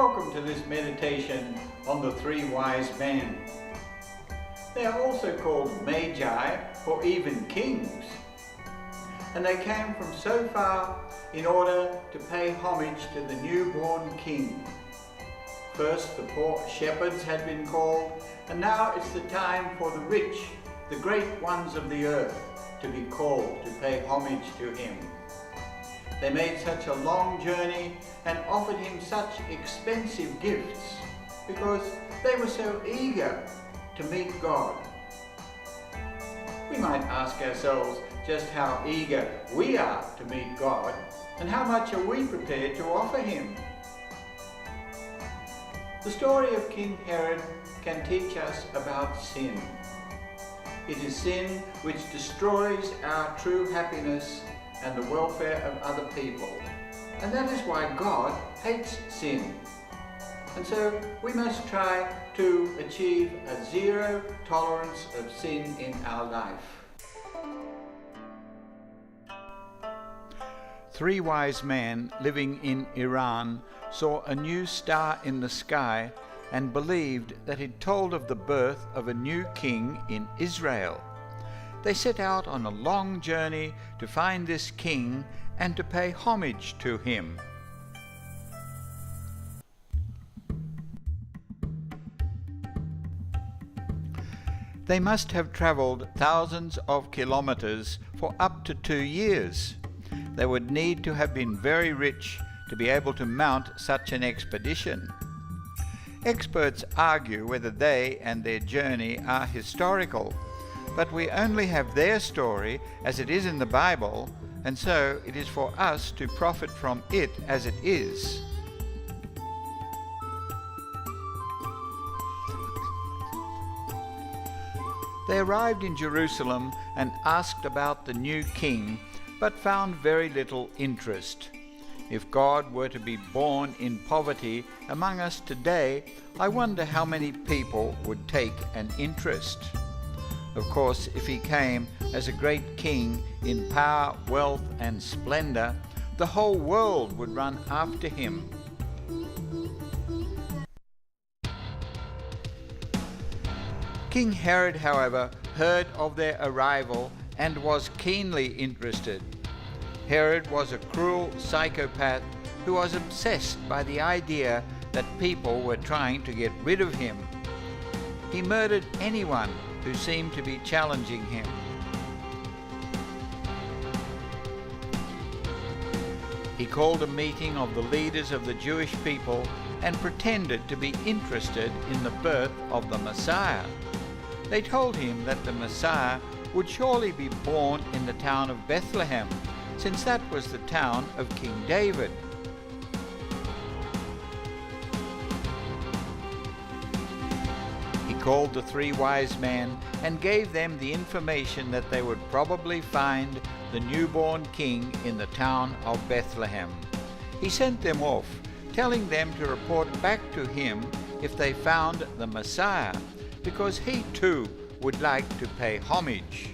welcome to this meditation on the three wise men. They are also called Magi or even kings. And they came from so far in order to pay homage to the newborn king. First the poor shepherds had been called, and now it's the time for the rich, the great ones of the earth, to be called to pay homage to him. They made such a long journey and offered him such expensive gifts because they were so eager to meet God. We might ask ourselves just how eager we are to meet God and how much are we prepared to offer him. The story of King Herod can teach us about sin. It is sin which destroys our true happiness and the welfare of other people. And that is why God hates sin. And so we must try to achieve a zero tolerance of sin in our life. Three wise men living in Iran saw a new star in the sky and believed that it told of the birth of a new king in Israel. They set out on a long journey to find this king and to pay homage to him. They must have traveled thousands of kilometers for up to 2 years. They would need to have been very rich to be able to mount such an expedition. Experts argue whether they and their journey are historical, but we only have their story as it is in the Bible, and so it is for us to profit from it as it is. They arrived in Jerusalem and asked about the new king, but found very little interest. If God were to be born in poverty among us today, I wonder how many people would take an interest. Of course, if he came as a great king in power, wealth, and splendor, the whole world would run after him. King Herod, however, heard of their arrival and was keenly interested. Herod was a cruel psychopath who was obsessed by the idea that people were trying to get rid of him. He murdered anyone who seemed to be challenging him. He called a meeting of the leaders of the Jewish people and pretended to be interested in the birth of the Messiah. They told him that the Messiah would surely be born in the town of Bethlehem, since that was the town of King David. He called the three wise men and gave them the information that they would probably find the newborn king in the town of Bethlehem. He sent them off, telling them to report back to him if they found the Messiah, because he too would like to pay homage.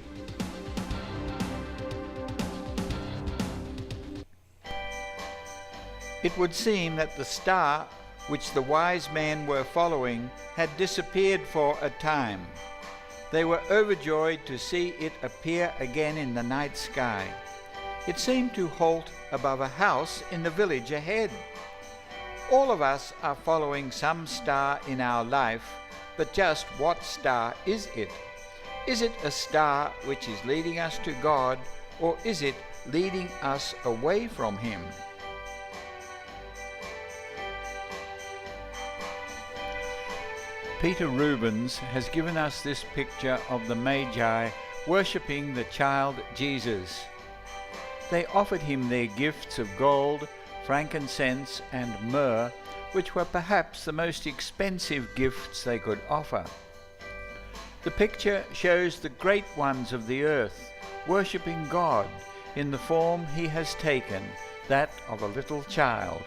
It would seem that the star which the wise men were following had disappeared for a time. They were overjoyed to see it appear again in the night sky. It seemed to halt above a house in the village ahead. All of us are following some star in our life, but just what star is it? Is it a star which is leading us to God, or is it leading us away from him? Peter Rubens has given us this picture of the Magi worshipping the child Jesus. They offered him their gifts of gold, frankincense, and myrrh, which were perhaps the most expensive gifts they could offer. The picture shows the great ones of the earth worshipping God in the form he has taken, that of a little child.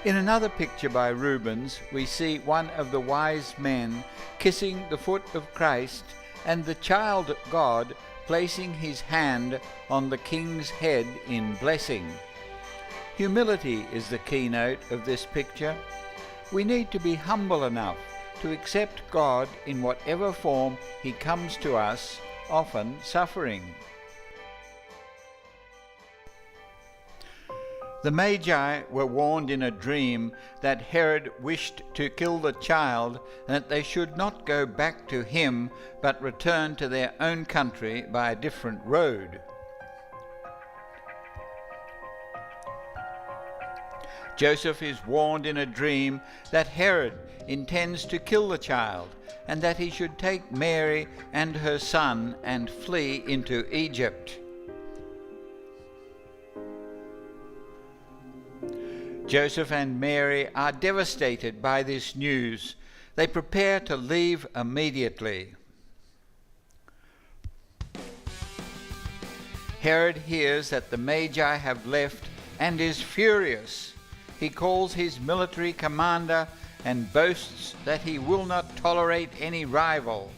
In another picture by Rubens, we see one of the wise men kissing the foot of Christ and the child God placing his hand on the king's head in blessing. Humility is the keynote of this picture. We need to be humble enough to accept God in whatever form he comes to us, often suffering. The Magi were warned in a dream that Herod wished to kill the child and that they should not go back to him but return to their own country by a different road. Joseph is warned in a dream that Herod intends to kill the child and that he should take Mary and her son and flee into Egypt. Joseph and Mary are devastated by this news. They prepare to leave immediately. Herod hears that the Magi have left and is furious. He calls his military commander and boasts that he will not tolerate any rival.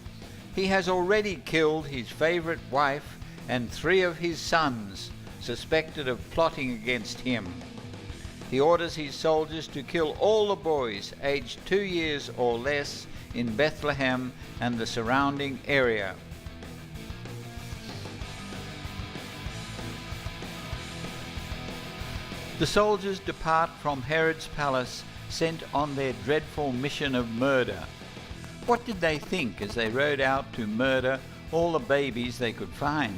He has already killed his favorite wife and 3 of his sons, suspected of plotting against him. He orders his soldiers to kill all the boys aged 2 years or less in Bethlehem and the surrounding area. The soldiers depart from Herod's palace, sent on their dreadful mission of murder. What did they think as they rode out to murder all the babies they could find?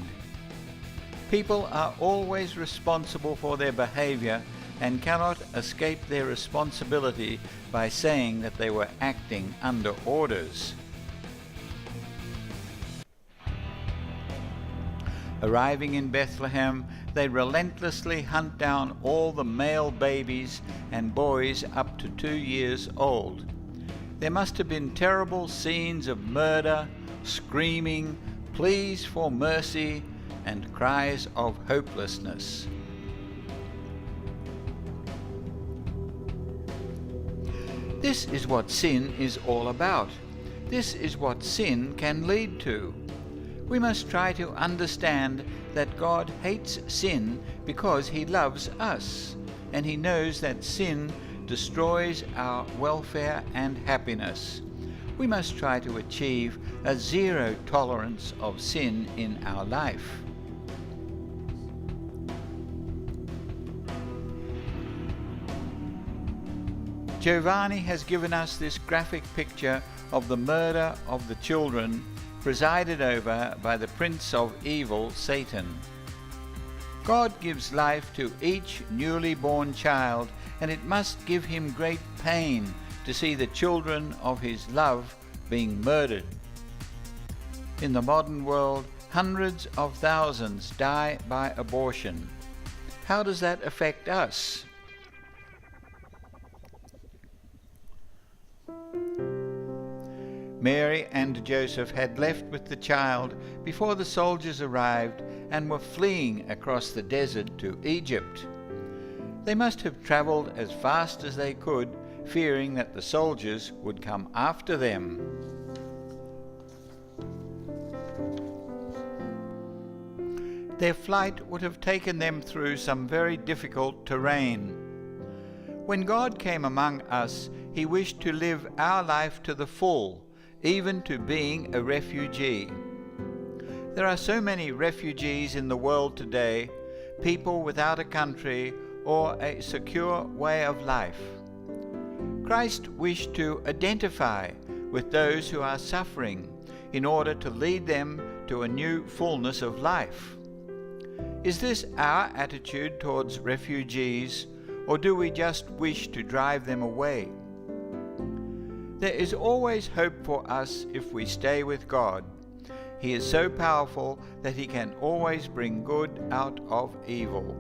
People are always responsible for their behavior and cannot escape their responsibility by saying that they were acting under orders. Arriving in Bethlehem, they relentlessly hunt down all the male babies and boys up to 2 years old. There must have been terrible scenes of murder, screaming, pleas for mercy, and cries of hopelessness. This is what sin is all about. This is what sin can lead to. We must try to understand that God hates sin because he loves us, and he knows that sin destroys our welfare and happiness. We must try to achieve a zero tolerance of sin in our life. Giovanni has given us this graphic picture of the murder of the children presided over by the prince of evil, Satan. God gives life to each newly born child, and it must give him great pain to see the children of his love being murdered. In the modern world, hundreds of thousands die by abortion. How does that affect us? Mary and Joseph had left with the child before the soldiers arrived and were fleeing across the desert to Egypt. They must have traveled as fast as they could, fearing that the soldiers would come after them. Their flight would have taken them through some very difficult terrain. When God came among us, he wished to live our life to the full, even to being a refugee. There are so many refugees in the world today, people without a country or a secure way of life. Christ wished to identify with those who are suffering in order to lead them to a new fullness of life. Is this our attitude towards refugees, or do we just wish to drive them away? There is always hope for us if we stay with God. He is so powerful that he can always bring good out of evil.